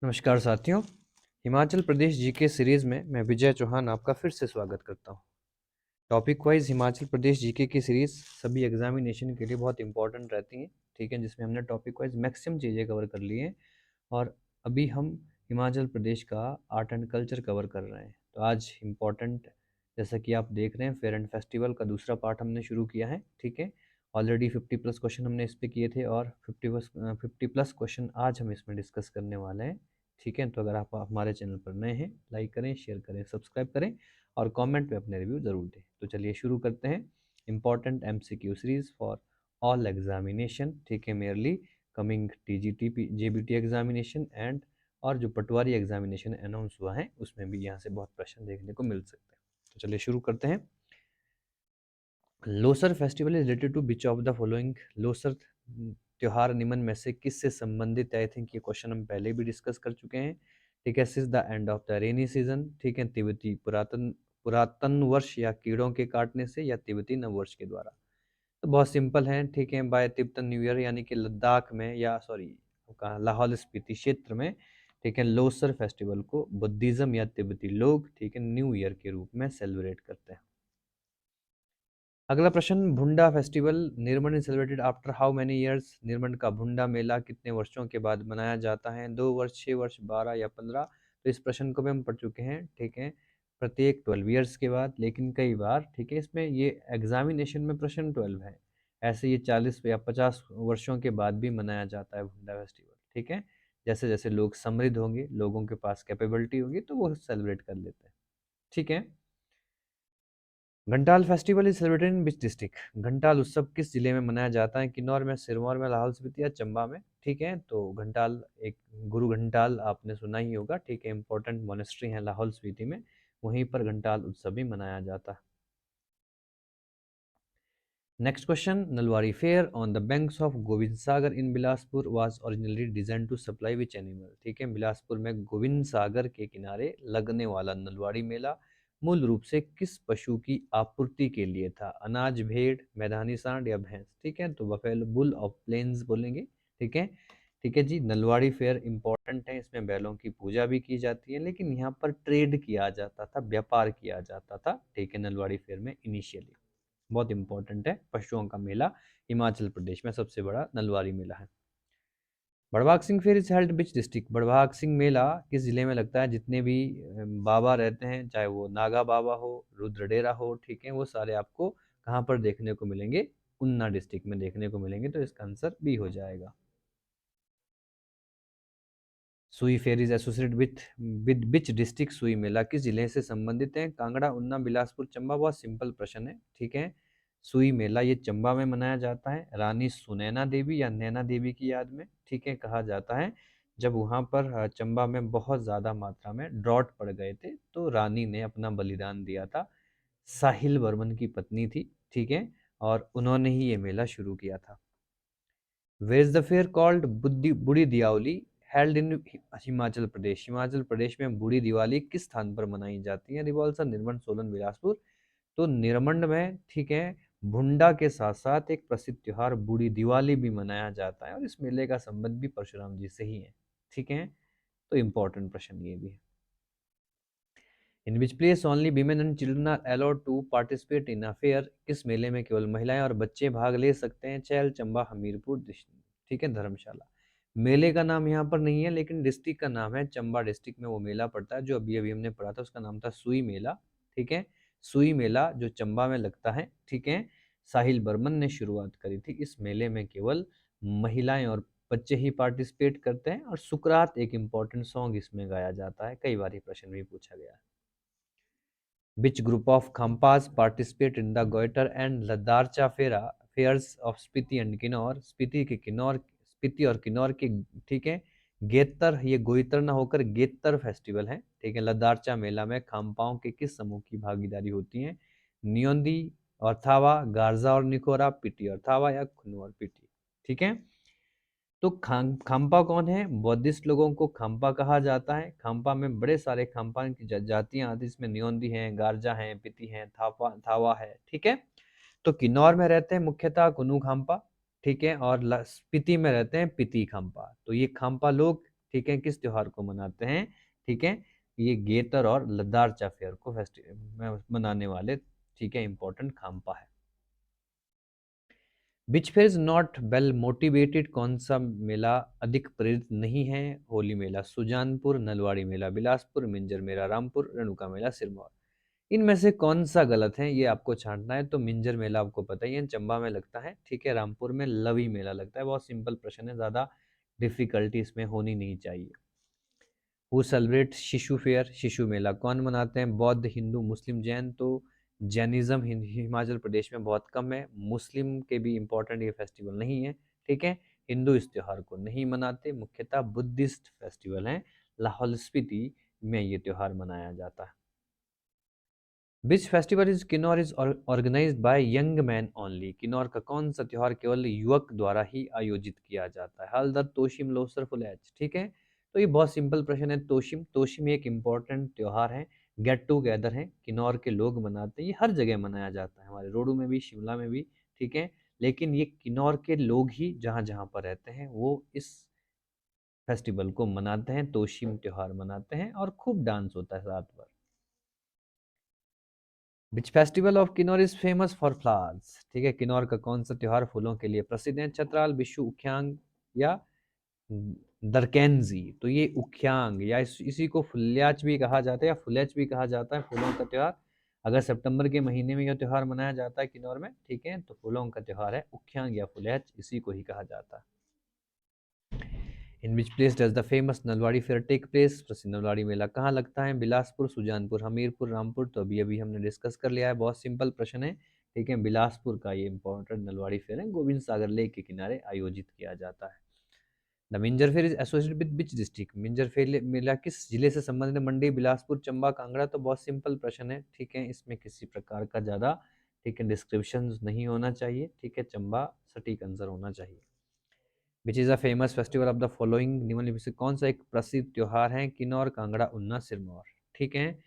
नमस्कार साथियों। Himachal Pradesh GK series में मैं विजय चौहान आपका फिर से स्वागत करता हूं। Topic wise Himachal Pradesh GK की सीरीज़ सभी एग्जामिनेशन के लिए बहुत इंपॉर्टेंट रहती हैं, ठीक है, जिसमें हमने टॉपिक वाइज मैक्सिमम चीज़ें कवर कर ली हैं। और अभी हम हिमाचल प्रदेश का आर्ट एंड कल्चर कवर कर रहे हैं। तो आज इम्पॉर्टेंट, जैसा कि आप देख रहे हैं, फेयर एंड फेस्टिवल का दूसरा पार्ट हमने शुरू किया है, ठीक है। ऑलरेडी 50+ क्वेश्चन हमने इस पे किए थे और 50+ क्वेश्चन आज हम इसमें डिस्कस करने वाले हैं, ठीक है। तो अगर आप हमारे चैनल पर नए हैं, लाइक करें, शेयर करें, सब्सक्राइब करें और कमेंट में अपने रिव्यू ज़रूर दें। तो चलिए शुरू करते हैं। Important MCQ series for all examination, ठीक है, merely coming TGT JBT examination and और जो पटवारी एग्जामिनेशन अनाउंस हुआ है उसमें भी यहाँ से बहुत प्रश्न देखने को मिल सकते हैं। तो चलिए शुरू करते हैं। Losar festival is related to which of the following? Losar त्योहार निम्न में से किससे संबंधित है? आई थिंक ये क्वेश्चन हम पहले भी डिस्कस कर चुके हैं, ठीक है। This the end of the rainy season, ठीक है, तिब्बती पुरातन पुरातन वर्ष या कीड़ों के काटने से या तिब्बती नववर्ष के द्वारा। तो बहुत सिंपल है, ठीक है, बाय तिब्बतन न्यू ईयर यानी कि लद्दाख में या सॉरी कहाँ लाहौल स्पीति क्षेत्र में, ठीक है, लोसर फेस्टिवल को बुद्धिज्म या तिब्बती लोग, ठीक है, न्यू ईयर के रूप में सेलिब्रेट करते हैं। अगला प्रश्न, Bhunda festival Nirmand is celebrated after how many years? Nirmand का भुंडा मेला कितने वर्षों के बाद मनाया जाता है? 2 वर्ष, 6 वर्ष, 12 या 15? तो इस प्रश्न को भी हम पढ़ चुके हैं, ठीक है, प्रत्येक 12 ईयर्स के बाद। लेकिन कई बार, ठीक है, इसमें ये एग्जामिनेशन में प्रश्न 12 है, ऐसे ये 40 या 50 वर्षों के बाद भी मनाया जाता है भुंडा फेस्टिवल, ठीक है। जैसे जैसे लोग समृद्ध होंगे, लोगों के पास कैपेबिलिटी होगी, तो वो सेलिब्रेट कर लेते हैं, ठीक है। Ghantal festival is celebrated in which district? Ghantal उत्सव किस जिले में मनाया जाता है? किन्नौर में, सिरमौर में, लाहौल स्पीति या चंबा में? ठीक है, तो घंटाल एक गुरु घंटाल आपने सुना ही होगा, ठीक है, इंपॉर्टेंट मोनेस्ट्री है लाहौल स्पीति में, वहीं पर घंटाल उत्सव भी मनाया जाता है। Next question, Nalwari fair on the banks of Gobind Sagar in Bilaspur was originally designed to supply which animal? ठीक है, बिलासपुर में गोविंद सागर के किनारे लगने वाला नलवाड़ी मेला मूल रूप से किस पशु की आपूर्ति के लिए था? अनाज, भेड़, मैदानी सांड या भैंस? ठीक है, तो बफेलो बुल ऑफ प्लेन्स बोलेंगे, ठीक है। ठीक है जी, नलवाड़ी फेयर इंपॉर्टेंट है, इसमें बैलों की पूजा भी की जाती है, लेकिन यहाँ पर ट्रेड किया जाता था, व्यापार किया जाता था, ठीक है, नलवाड़ी फेयर में इनिशियली। बहुत इंपॉर्टेंट है, पशुओं का मेला हिमाचल प्रदेश में सबसे बड़ा नलवारी मेला है। Barbhag Singh fair is held which district? Barbhag Singh मेला किस जिले में लगता है? जितने भी बाबा रहते हैं, चाहे वो नागा बाबा हो, रुद्रडेरा हो, ठीक है, वो सारे आपको कहाँ पर देखने को मिलेंगे? ऊना डिस्ट्रिक्ट में देखने को मिलेंगे, तो इसका आंसर बी हो जाएगा। सुई fair is associated with which district? सुई मेला किस जिले से संबंधित है? कांगड़ा, उन्ना, बिलासपुर, चंबा? बहुत सिंपल प्रश्न है, ठीक है। सुई मेला ये चंबा में मनाया जाता है, रानी सुनैना देवी या नैना देवी की याद में, ठीक है, कहा जाता है। जब वहाँ पर चंबा में बहुत ज़्यादा मात्रा में ड्रॉट पड़ गए थे, तो रानी ने अपना बलिदान दिया था, साहिल वर्मन की पत्नी थी, ठीक है, और उन्होंने ही ये मेला शुरू किया था। Where is the fair called Budhi Diyawali held in Himachal Pradesh? Himachal Pradesh में बूढ़ी दिवाली किस स्थान पर मनाई जाती है? रिवाल्सर, निर्मंड, सोलन, बिलासपुर? तो निर्मंड में, ठीक है, भुंडा के साथ साथ एक प्रसिद्ध त्योहार बूढ़ी दिवाली भी मनाया जाता है और इस मेले का संबंध भी परशुराम जी से ही है, ठीक है। तो इंपॉर्टेंट प्रश्न ये भी है। In which place only women and children are allowed to participate in a fair? किस मेले में केवल महिलाएं और बच्चे भाग ले सकते हैं? चैल, चंबा, हमीरपुर, ठीक है, धर्मशाला? मेले का नाम यहाँ पर नहीं है, लेकिन डिस्ट्रिक्ट का नाम है, चंबा डिस्ट्रिक्ट में वो मेला पड़ता है जो अभी अभी हमने पढ़ा था, उसका नाम था सुई मेला, ठीक है। सुई मेला जो चंबा में लगता है, ठीक है, साहिल बर्मन ने शुरुआत करी थी। इस मेले में केवल महिलाएं और बच्चे ही पार्टिसिपेट करते हैं और सुकरात एक इम्पॉर्टेंट सॉन्ग इसमें गाया जाता है, कई बार ये प्रश्न भी पूछा गया है। Which group of Khampas participate in the Goiter and Ladarcha fairs of Spiti and Kinnaur? Spiti के किन्नौर, स्पीति और किन्नौर के, ठीक है, गेतर, ये गोइतर ना होकर गेतर फेस्टिवल है, ठीक है। लद्दारचा मेला में खाम्पाओं के किस समूह की भागीदारी होती है? नियोंदी और थावा, गार्जा और निकोरा, पिटी और थावा या खुनु और पिटी? ठीक है, तो खाम्पा कौन है? बौद्धिस्ट लोगों को खाम्पा कहा जाता है। खाम्पा में बड़े सारे खाम्पा की जातियां आती, इसमें नियोंदी हैं, गार्जा हैं, पिति हैं, थावा है, ठीक है। तो किन्नौर में रहते हैं मुख्यतः कुनु खाम्पा, ठीक है, और स्पीति में रहते हैं पिति खाम्पा। तो ये खाम्पा लोग, ठीक है, किस त्योहार को मनाते हैं? ठीक है, ये गेतर और लद्दारचा फेयर को मनाने वाले, ठीक है, इंपॉर्टेंट खाम्पा है। Which fair is not well motivated, कौन सा मेला अधिक प्रेरित नहीं है? होली मेला, सुजानपुर, नलवाड़ी मेला, बिलासपुर, मिंजर मेला, रामपुर, रेणुका मेला, सिरमौर। इनमें से कौन सा गलत है, ये आपको छांटना है। तो मिंजर मेला आपको पता ही है, चंबा में लगता है, ठीक है। रामपुर में लवी मेला लगता है। बहुत सिंपल प्रश्न है, ज़्यादा डिफिकल्टी इसमें होनी नहीं चाहिए। हु सेलिब्रेट शिशु फेयर, शिशु मेला कौन मनाते हैं? बौद्ध, हिंदू, मुस्लिम, जैन। तो जैनिज्म हिमाचल प्रदेश में बहुत कम है। मुस्लिम के भी इम्पोर्टेंट ये फेस्टिवल नहीं है, ठीक है। हिंदू इस त्योहार को नहीं मनाते, मुख्यतः बुद्धिस्ट फेस्टिवल है। लाहौल स्पीति में ये त्योहार मनाया जाता है। Which festival is Kinnaur is organized by young man only, Kinnaur का कौन सा त्योहार केवल युवक द्वारा ही आयोजित किया जाता है? हल्दर, तोशिम, लोसर, फुलेज। ठीक है, तो ये बहुत सिंपल प्रश्न है। तोशिम, तोशिम एक इम्पॉर्टेंट त्योहार है, गेट टूगेदर है, किन्नौर के लोग मनाते हैं। ये हर जगह मनाया जाता है, हमारे रोडू में भी, शिमला में भी, ठीक है। लेकिन ये किन्नौर के लोग ही जहाँ जहाँ पर रहते हैं वो इस फेस्टिवल को मनाते हैं, तोशिम त्योहार मनाते हैं, और खूब डांस होता है रात भर। Which festival of Kinnaur is famous for flowers, ठीक है, किन्नौर का कौन सा त्योहार फूलों के लिए प्रसिद्ध है? छतराल, बिशु, उख्यांग या दरकेंजी। तो ये उख्यांग या इसी को फुल्याच भी कहा जाता है या फुलेच भी कहा जाता है, फूलों का त्योहार। अगर सितंबर के महीने में यह त्योहार मनाया जाता है किन्नौर में, ठीक है, तो फूलों का त्योहार है उख्यांग या फुलेच, इसी को ही कहा जाता है। In which place does the famous Nalwari fair take place, प्रसिद्ध नलवाड़ी मेला कहाँ लगता है? बिलासपुर, सुजानपुर, हमीरपुर, रामपुर। तो अभी अभी हमने डिस्कस कर लिया है, बहुत सिंपल प्रश्न है, ठीक है। बिलासपुर का ये इंपॉर्टेंट नलवाड़ी फेयर है, गोविंद सागर लेक के किनारे आयोजित किया जाता है। The Minjar fair is associated with which district, Minjar fair मेला किस जिले से संबंधित है? मंडी, बिलासपुर, चंबा, कांगड़ा। तो बहुत सिंपल प्रश्न है, ठीक है, इसमें किसी प्रकार का ज़्यादा, ठीक है, डिस्क्रिप्शन नहीं होना चाहिए, ठीक है। चंबा सटीक आंसर होना चाहिए। Which is a famous festival of the following, निम्नलिखित में से कौन सा एक प्रसिद्ध त्योहार है? किन्नौर, कांगड़ा, उन्ना, सिरमौर। ठीक है,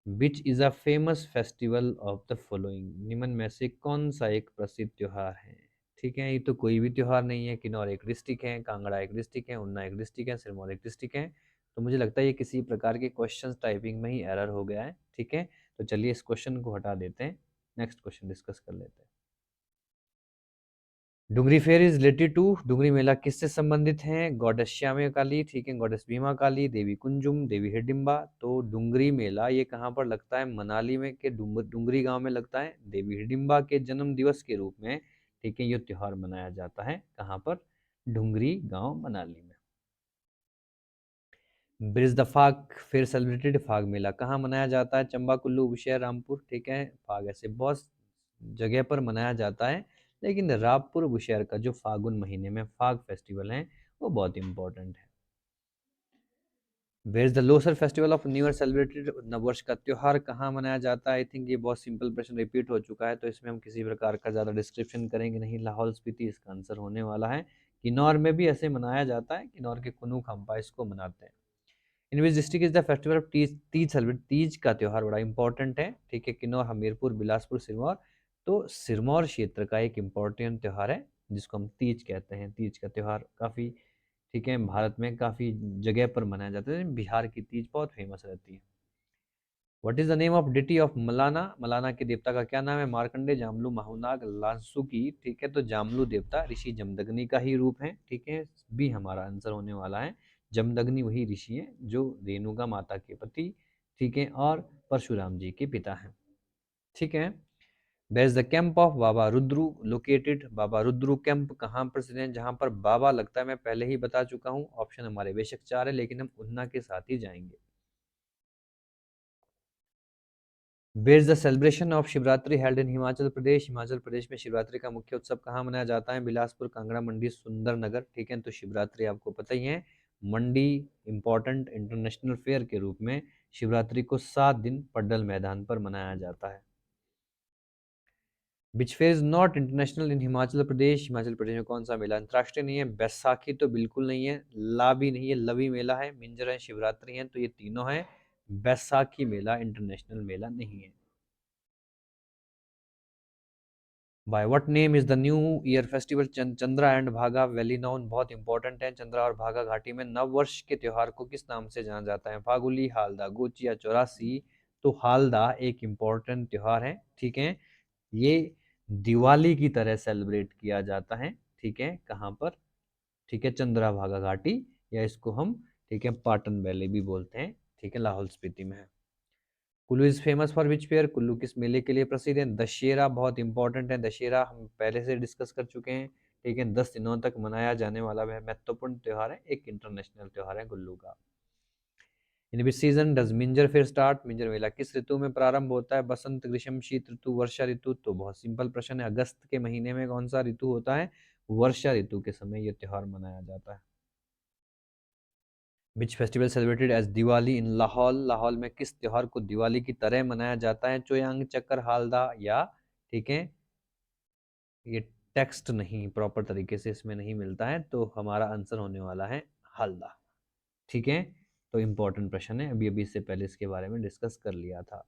which is a famous festival of the following, निम्न में से कौन सा एक प्रसिद्ध त्योहार है? ठीक है, ये तो कोई भी त्योहार नहीं है। किन्नौर एक डिस्ट्रिक्ट है, कांगड़ा एक डिस्ट्रिक्ट है, उन्ना एक डिस्ट्रिक्ट है, सिरमौर एक डिस्ट्रिक्ट है। तो मुझे लगता है ये किसी प्रकार के क्वेश्चन टाइपिंग में ही एरर हो गया है, ठीक है। तो चलिए इस क्वेश्चन को हटा देते हैं, नेक्स्ट क्वेश्चन डिस्कस कर लेते हैं। Dungri fair is related to, Dungri मेला किससे संबंधित है? गॉडेस श्यामा काली, ठीक है, गॉडेस भीमा काली, देवी कुंजुम, देवी हिडिंबा। तो डुंगरी मेला ये कहाँ पर लगता है? मनाली में के डुंगरी गांव में लगता है। देवी हिडिंबा के जन्म दिवस के रूप में, ठीक है, ये त्योहार मनाया जाता है कहाँ पर? डुंगरी गांव, मनाली में। ब्रिज द फाग फेयर सेलिब्रेटेड, फाग मेला कहाँ मनाया जाता है? चंबा, कुल्लू, बुशहर, रामपुर। ठीक है, फाग ऐसे बहुत जगह पर मनाया जाता है, लेकिन रामपुर बुशहर का जो फागुन महीने में फाग फेस्टिवल है वो बहुत इंपॉर्टेंट है। Where is the Losar festival of new year celebrated, नववर्ष का त्योहार कहाँ मनाया जाता है? आई थिंक ये बहुत सिंपल प्रश्न रिपीट हो चुका है, तो इसमें हम किसी प्रकार का ज़्यादा डिस्क्रिप्शन करेंगे नहीं। लाहौल स्पीति इसका आंसर होने वाला है। किन्नौर में भी ऐसे मनाया जाता है, किन्नौर के कुनू खंपा इसको मनाते हैं। In which district is the festival of Teej, Teej celebrate, Teej का त्योहार बड़ा इंपॉर्टेंट है, ठीक है। किन्नौर, हमीरपुर, बिलासपुर, सिरमौर। तो सिरमौर क्षेत्र का एक इम्पॉर्टेंट त्योहार है जिसको हम तीज कहते हैं। तीज का त्योहार काफ़ी, ठीक है, भारत में काफ़ी जगह पर मनाया जाता है, बिहार की तीज बहुत फेमस रहती है। What is the name of deity of Malana, Malana के देवता का क्या नाम है? मार्कंडे, जामलू, माहुनाग, लांसुकी। ठीक है, तो जामलू देवता ऋषि जमदग्नि का ही रूप है, ठीक है, भी हमारा आंसर होने वाला है। जमदग्नि वही ऋषि है जो रेणुका माता के पति, ठीक है, और परशुराम जी के पिता हैं, ठीक है। Where is the camp of Baba Rudru located, Baba Rudru camp कहाँ पर स्थित है? जहाँ पर बाबा लगता है मैं पहले ही बता चुका हूँ, ऑप्शन हमारे बेशक 4 है, लेकिन हम उन्ना के साथ ही जाएंगे। Where is the celebration of Shivratri held in Himachal Pradesh, Himachal Pradesh में शिवरात्रि का मुख्य उत्सव कहाँ मनाया जाता है? बिलासपुर, कांगड़ा, मंडी, सुंदरनगर। ठीक है, तो शिवरात्रि आपको पता ही है, मंडी इंपॉर्टेंट इंटरनेशनल फेयर के रूप में शिवरात्रि को 7 दिन पड्डल मैदान पर मनाया जाता है। Which fair is not international इन हिमाचल प्रदेश, हिमाचल प्रदेश में कौन सा मेला अंतर्राष्ट्रीय नहीं है? बैसाखी तो बिल्कुल नहीं है, ला भी नहीं है, लवी मेला है, मिंजर है, शिवरात्रि है, तो ये तीनों है। बैसाखी मेला इंटरनेशनल मेला नहीं है। By what name is the new year festival Chandra and भागा वैली नोन, बहुत इंपॉर्टेंट है। चंद्रा और भागा घाटी में नव वर्ष के त्योहार को किस नाम से जाना जाता है? फागुली, हालदा, गोचिया, चौरासी। तो हालदा एक इम्पोर्टेंट त्योहार है, ठीक है। ये दिवाली की तरह सेलिब्रेट किया जाता है, ठीक है। कहाँ पर? ठीक है, चंद्राभागा घाटी, या इसको हम, ठीक है, पाटन वैली भी बोलते हैं, ठीक है, लाहौल स्पीति में है। Kullu is famous for which fair, Kullu किस मेले के लिए प्रसिद्ध है? दशहरा बहुत इंपॉर्टेंट है, दशहरा हम पहले से डिस्कस कर चुके हैं, ठीक है। 10 दिनों तक मनाया जाने वाला वह महत्वपूर्ण त्योहार है, एक इंटरनेशनल त्योहार है कुल्लू का। In which season does Minjar fair start, Minjar मेला किस ऋतु में प्रारंभ होता है? बसंत, ग्रीष्म, शीत ऋतु, वर्षा ऋतु। तो बहुत सिंपल प्रश्न है, अगस्त के महीने में कौन सा ऋतु होता है? वर्षा ऋतु के समय यह त्योहार मनाया जाता है। Which festival celebrated as Diwali in Lahaul, Lahaul में किस त्योहार को दिवाली की तरह मनाया जाता है? चोयांग, चक्कर, हालदा, या, ठीक है, ये टेक्स्ट नहीं प्रॉपर तरीके से इसमें नहीं मिलता है, तो हमारा आंसर होने वाला है हालदा, ठीक है। तो इंपॉर्टेंट प्रश्न है, अभी अभी इससे पहले इसके बारे में डिस्कस कर लिया था।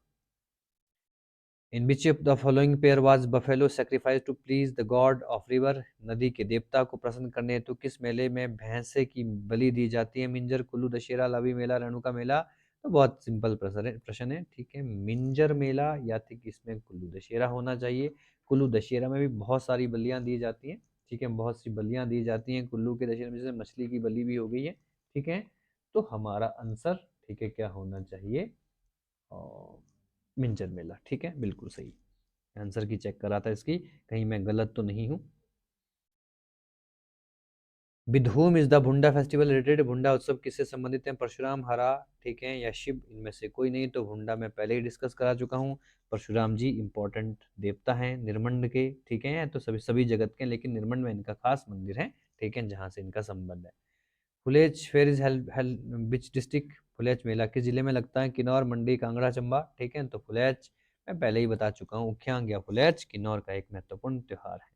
In which of the following pair was buffalo sacrifice to please the god of river, नदी के देवता को प्रसन्न करने हेतु किस मेले में भैंसे की बलि दी जाती है? मिंजर, कुल्लू, दशहरा, लवी मेला, रेणुका मेला। तो बहुत सिंपल प्रश्न है, ठीक है। मिंजर मेला या फिर इसमें कुल्लू दशहरा होना चाहिए। कुल्लू दशहरा में भी बहुत सारी बलियां दी जाती हैं, ठीक है, बहुत सी बलियां दी जाती हैं कुल्लू के दशहरे में, जैसे मछली की बलि भी हो गई है, ठीक है। तो हमारा आंसर, ठीक है, क्या होना चाहिए? और मिंजर मेला, ठीक है, बिल्कुल सही। आंसर की चेक करा था इसकी, कहीं मैं गलत तो नहीं हूँ। विद whom इज द भुंडा फेस्टिवल रिलेटेड, भुंडा उत्सव किससे संबंधित है? परशुराम, हरा, ठीक है, या शिव, इनमें से कोई नहीं। तो भुंडा मैं पहले ही डिस्कस करा चुका हूँ। परशुराम जी इंपॉर्टेंट देवता हैं निर्मंड के, ठीक है, तो सभी सभी जगत के, लेकिन निर्मंड में इनका खास मंदिर है, ठीक है, जहाँ से इनका संबंध है। Phulaich fair is held which district, Phulaich मेला किस जिले में लगता है? किन्नौर, मंडी, कांगड़ा, चंबा, ठीक है। तो फुलेज मैं पहले ही बता चुका हूँ, उख्यांग या फुलेज किन्नौर का एक महत्वपूर्ण त्योहार है।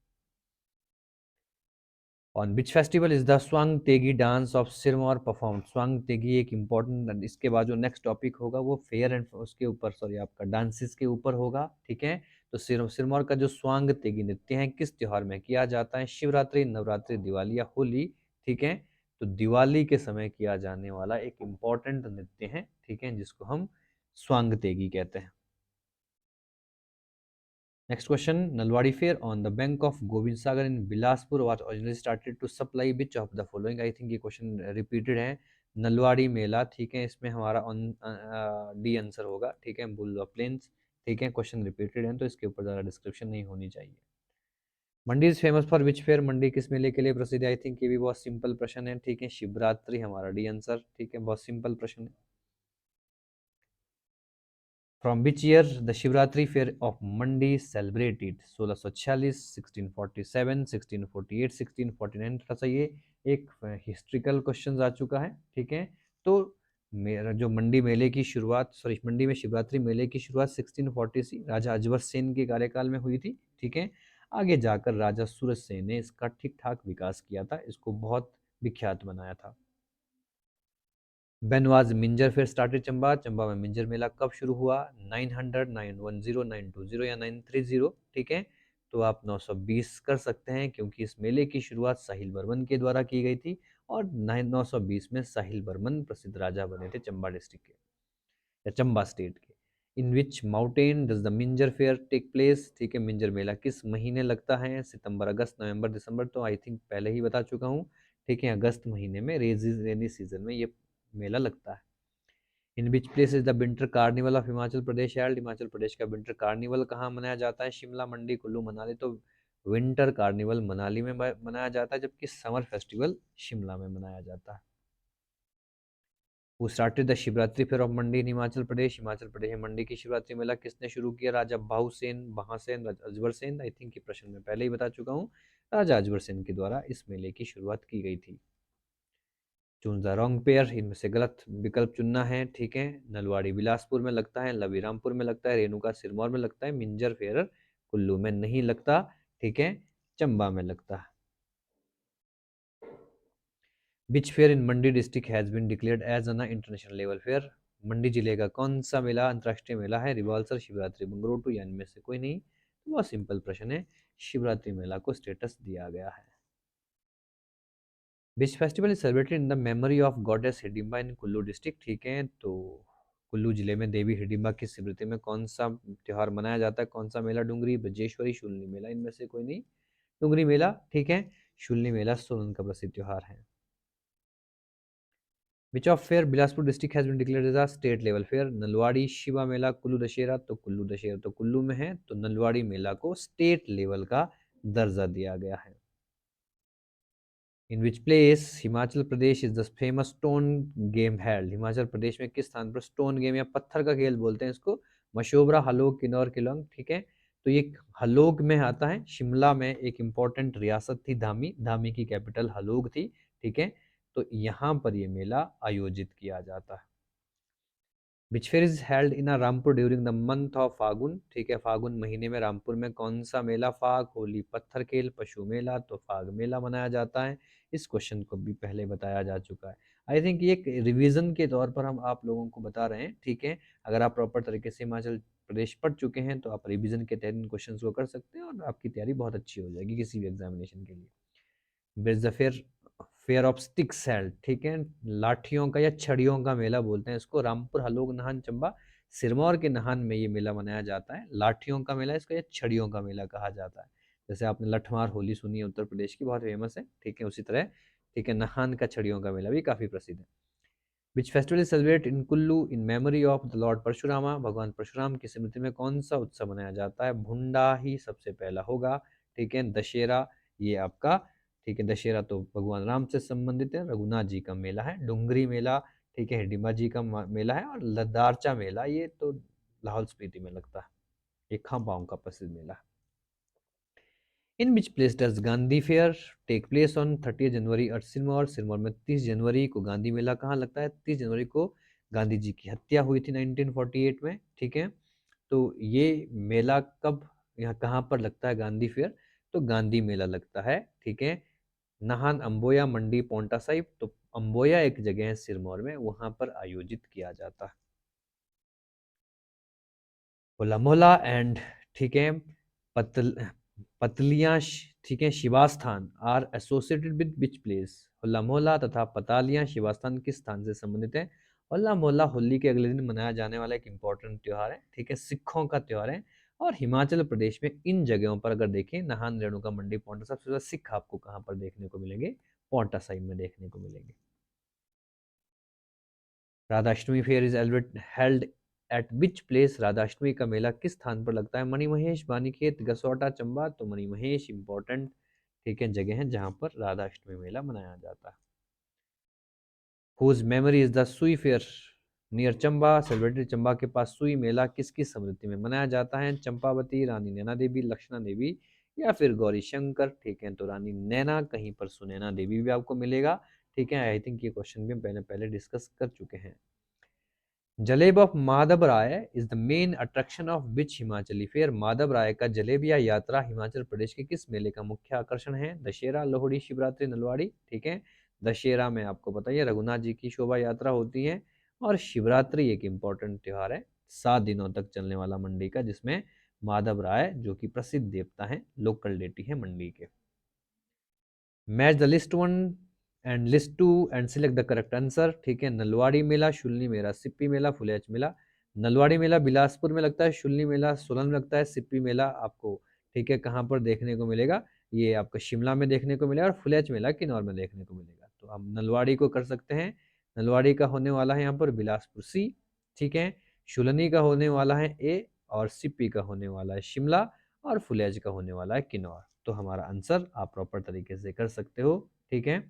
On which festival is the Swang Tegi dance of Sirmaur perform, Swang Tegi एक इंपॉर्टेंट, इसके बाद जो नेक्स्ट टॉपिक होगा वो फेयर एंड उसके ऊपर, सॉरी, आपका डांसेस के ऊपर होगा, ठीक है। तो सिरमौर का जो स्वांग तेगी नृत्य है किस त्योहार में किया जाता है? शिवरात्रि, नवरात्रि, दिवाली या होली, ठीक है। तो दिवाली के समय किया जाने वाला एक इम्पॉर्टेंट नृत्य है, ठीक है, जिसको हम स्वांग तेगी कहते हैं। Next question, Nalwadi Fair on the bank of Gobind Sagar in Bilaspur was originally started to supply which of the following? I think ये क्वेश्चन रिपीटेड है। नलवाड़ी मेला, ठीक है, इसमें हमारा ऑन डी आंसर होगा, ठीक है। बुल प्लेन्स, ठीक है, क्वेश्चन रिपीटेड है तो इसके ऊपर ज़्यादा डिस्क्रिप्शन नहीं होनी चाहिए। Mandi is famous for which fair, Mandi किस मेले के लिए प्रसिद्ध है? आई थिंक ये भी बहुत सिंपल प्रश्न है, ठीक है, शिवरात्रि हमारा डी आंसर, ठीक है, बहुत सिंपल प्रश्न है। From which year the Shivratri fair of Mandi celebrated? 1646, 1647, 1648, 1649। थोड़ा सा ये एक हिस्ट्रिकल क्वेश्चन आ चुका है, ठीक है। तो मेरा जो मंडी मेले की शुरुआत, सॉरी, मंडी में शिवरात्रि मेले की शुरुआत 1640 से राजा अजबर सेन के कार्यकाल में हुई थी, ठीक है। आगे जाकर राजा सूरज सेन ने इसका ठीक ठाक विकास किया था, इसको बहुत विख्यात बनाया था। बेनवाज मिंजर फेयर स्टार्टेड चंबा, चंबा में मिंजर मेला कब शुरू हुआ? 900, 910, 920 या 930, ठीक है। तो आप 920 कर सकते हैं, क्योंकि इस मेले की शुरुआत साहिल बर्मन के द्वारा की गई थी, और 920 में साहिल बर्मन प्रसिद्ध राजा बने थे चंबा डिस्ट्रिक्ट के, या चंबा स्टेट के। In which mountain does the Minjar fair take place, ठीक है, मिंजर मेला किस महीने लगता है? सितंबर, अगस्त, नवंबर, दिसंबर। तो आई थिंक पहले ही बता चुका हूँ, ठीक है, अगस्त महीने में रेनी सीजन में ये मेला लगता है। In which place is the winter carnival of Himachal Pradesh held, Himachal Pradesh का विंटर कार्निवल कहाँ मनाया जाता है? शिमला, मंडी, कुल्लू, मनाली। तो विंटर कार्निवल मनाली में मनाया जाता है, जबकि समर फेस्टिवल शिमला में मनाया जाता है। Who started the Shivratri fair of Mandi in Himachal Pradesh, Himachal Pradesh में मंडी की शिवरात्रि मेला किसने शुरू किया? राजा बाहुसेन, महासेन, अजबर सेन। आई थिंक ये प्रश्न में पहले ही बता चुका हूँ, राजा अजबर सेन के द्वारा इस मेले की शुरुआत की गई थी। चून द रॉन्ग पेयर, इनमें से गलत विकल्प चुनना है, ठीक है। नलवाड़ी बिलासपुर में लगता है, लवीरामपुर में लगता है, रेणुका सिरमौर में लगता है, मिंजर फेयर कुल्लू में नहीं लगता, ठीक है, चंबा में लगता है। Which fair in Mandi district has been declared as an international level fair, Mandi जिले का कौन सा मेला अंतर्राष्ट्रीय मेला है? रिवाल्सर, शिवरात्रि, बंगरोटू, या इनमें से कोई नहीं। तो बहुत सिंपल प्रश्न है, शिवरात्रि मेला को स्टेटस दिया गया है। Which festival is celebrated in the memory of goddess Hidimba in Kullu district, ठीक है, तो कुल्लू जिले में देवी हिडिंबा की स्मृति में कौन सा त्योहार मनाया जाता है, कौन सा मेला? डुंगरी, ब्रजेश्वरी, शूलिनी मेला, इनमें से कोई नहीं। डुंगरी मेला, ठीक है। शूलिनी मेला सोलन का प्रसिद्ध त्योहार है। Which of fair Bilaspur district has been declared as a state level fair? Nalwari Shiva मेला, कुल्लू दशहरा, तो कुल्लू दशहरा तो कुल्लू में है, तो नलवाड़ी मेला को स्टेट लेवल का दर्जा दिया गया है। In which place Himachal Pradesh is the famous stone game held? Himachal Pradesh में किस स्थान पर स्टोन गेम या पत्थर का खेल बोलते हैं इसको? मशोबरा, हलोग, किन्नौर, केलोंग, ठीक है, तो ये हलोग में आता है। शिमला में एक इंपॉर्टेंट रियासत थी धामी, धामी की कैपिटल हलोग थी, ठीक है, तो यहाँ पर ये मेला आयोजित किया जाता है। Which fair is held in Rampur during the month of Phagun, ठीक है, फागुन महीने में रामपुर में कौन सा मेला? फाग, होली, पत्थर खेल, पशु मेला, तो फाग मेला मनाया जाता है। इस क्वेश्चन को भी पहले बताया जा चुका है। आई थिंक ये एक रिवीजन के तौर पर हम आप लोगों को बता रहे हैं, ठीक है। अगर आप प्रॉपर तरीके से हिमाचल प्रदेश पढ़ चुके हैं तो आप रिवीजन के तहत इन क्वेश्चन को कर सकते हैं और आपकी तैयारी बहुत अच्छी हो जाएगी किसी भी एग्जामिनेशन के लिए। Bridge the fair, fair of sticks held, ठीक है, लाठियों का या छड़ियों का मेला बोलते हैं इसको। रामपुर, हलोग, नाहन, चंबा, सिरमौर के नाहन में ये मेला मनाया जाता है। लाठियों का मेला इसको या छड़ियों का मेला कहा जाता है। जैसे आपने लठमार होली सुनी है उत्तर प्रदेश की, बहुत फेमस है, ठीक है, उसी तरह, ठीक है, नाहन का छड़ियों का मेला भी काफी प्रसिद्ध है। Which festival is celebrate in Kullu in memory of the lord Parashurama? भगवान परशुराम की स्मृति में कौन सा उत्सव मनाया जाता है? भुंडा ही सबसे पहला होगा, ठीक है। दशहरा ये आपका, ठीक है, दशहरा तो भगवान राम से संबंधित है, रघुनाथ जी का मेला है। डुंगरी मेला, ठीक है, हिडिंबा जी का मेला है। और लद्दारचा मेला ये तो लाहौल स्पीति में लगता है, ये खापाओं का प्रसिद्ध मेला है। In which place does Gandhi fair take place on 30 January at Sirmaur? Sirmaur में 30 जनवरी को गांधी मेला कहाँ लगता है? 30 जनवरी को गांधी जी की हत्या हुई थी 1948 में, ठीक है, तो ये मेला कब, यहाँ कहाँ पर लगता है गांधी फेयर? तो गांधी मेला लगता है, ठीक है, नाहन, अम्बोया, मंडी, पोंटा साहिब, तो अम्बोया एक जगह है सिरमौर में, वहां पर आयोजित किया जाता है। होला मोहल्ला एंड, ठीक है, पतल पतलियां, ठीक है, Shivasthan are associated with which place? Hola Mohalla तथा पतालियां शिवास्थान किस स्थान से संबंधित है? होला मोहल्ला होली के अगले दिन मनाया जाने वाला एक इंपॉर्टेंट त्योहार है, ठीक है, सिखों का त्योहार है। और हिमाचल प्रदेश में इन जगहों पर अगर देखें, नाहन, रेणुका, मंडी, पोंटा, सबसे ज्यादा सिख आपको कहाँ पर देखने को मिलेंगे? पोंटा साहिब में देखने को मिलेंगे। Radhashtami fair is held at which place? Radhashtami का मेला किस स्थान पर लगता है? मणिमहेश, बानीखेत, गसोटा, चंबा, तो मणिमहेश इंपॉर्टेंट, ठीक है, जगह है जहां पर राधाष्टमी मेला मनाया जाता है। हुज मेमोरी इज द सुई fair near Chamba? Celebrated Chamba के पास सुई मेला किसकी स्मृति में मनाया जाता है? चंपावती, रानी नैना देवी, लक्षणा देवी, या फिर गौरी शंकर, ठीक है, तो रानी नैना, कहीं पर सुनैना देवी भी आपको मिलेगा, ठीक है। आई थिंक ये क्वेश्चन भी हम पहले पहले डिस्कस कर चुके हैं। Jaleb of Madhav Rai is the main attraction of which Himachali fair? Madhav Rai का जलेबिया यात्रा हिमाचल प्रदेश के किस मेले का मुख्य आकर्षण है? दशहरा, लोहड़ी, शिवरात्रि, नलवाड़ी, ठीक है, दशहरा में आपको बताइए रघुनाथ जी की शोभा यात्रा होती है। और शिवरात्रि एक इम्पोर्टेंट त्योहार है 7 दिनों तक चलने वाला मंडी का, जिसमें माधव राय जो कि प्रसिद्ध देवता है, लोकल डेटी है मंडी के। Match the list one and list two and select the correct answer, ठीक है। नलवाड़ी मेला, शूलिनी मेला, सिप्पी मेला, फुलेच मेला। नलवाड़ी मेला बिलासपुर में लगता है, शूलिनी मेला सोलन में लगता है, सिप्पी मेला आपको, ठीक है, कहाँ पर देखने को मिलेगा? ये आपको शिमला में देखने को मिलेगा, और फुलेच मेला किन्नौर में देखने को मिलेगा। तो हम नलवाड़ी को कर सकते हैं, नलवाड़ी का होने वाला है यहाँ पर बिलासपुर सी, ठीक है, शूलिनी का होने वाला है ए, और सिप्पी का होने वाला है शिमला, और फुलेज का होने वाला है किन्नौर। तो हमारा आंसर आप प्रॉपर तरीके से कर सकते हो, ठीक है,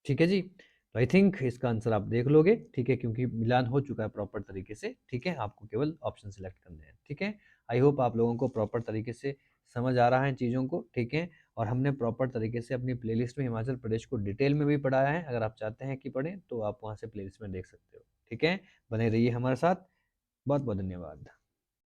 ठीक है जी। तो आई थिंक इसका आंसर आप देख लोगे, ठीक है, क्योंकि मिलान हो चुका है प्रॉपर तरीके से, ठीक है, आपको केवल ऑप्शन सिलेक्ट करने हैं, ठीक है। आई होप आप लोगों को प्रॉपर तरीके से समझ आ रहा है चीज़ों को, ठीक है। और हमने प्रॉपर तरीके से अपनी प्लेलिस्ट में हिमाचल प्रदेश को डिटेल में भी पढ़ाया है। अगर आप चाहते हैं कि पढ़ें तो आप वहाँ से प्लेलिस्ट में देख सकते हो, ठीक है। बने रहिए हमारे साथ। बहुत बहुत धन्यवाद।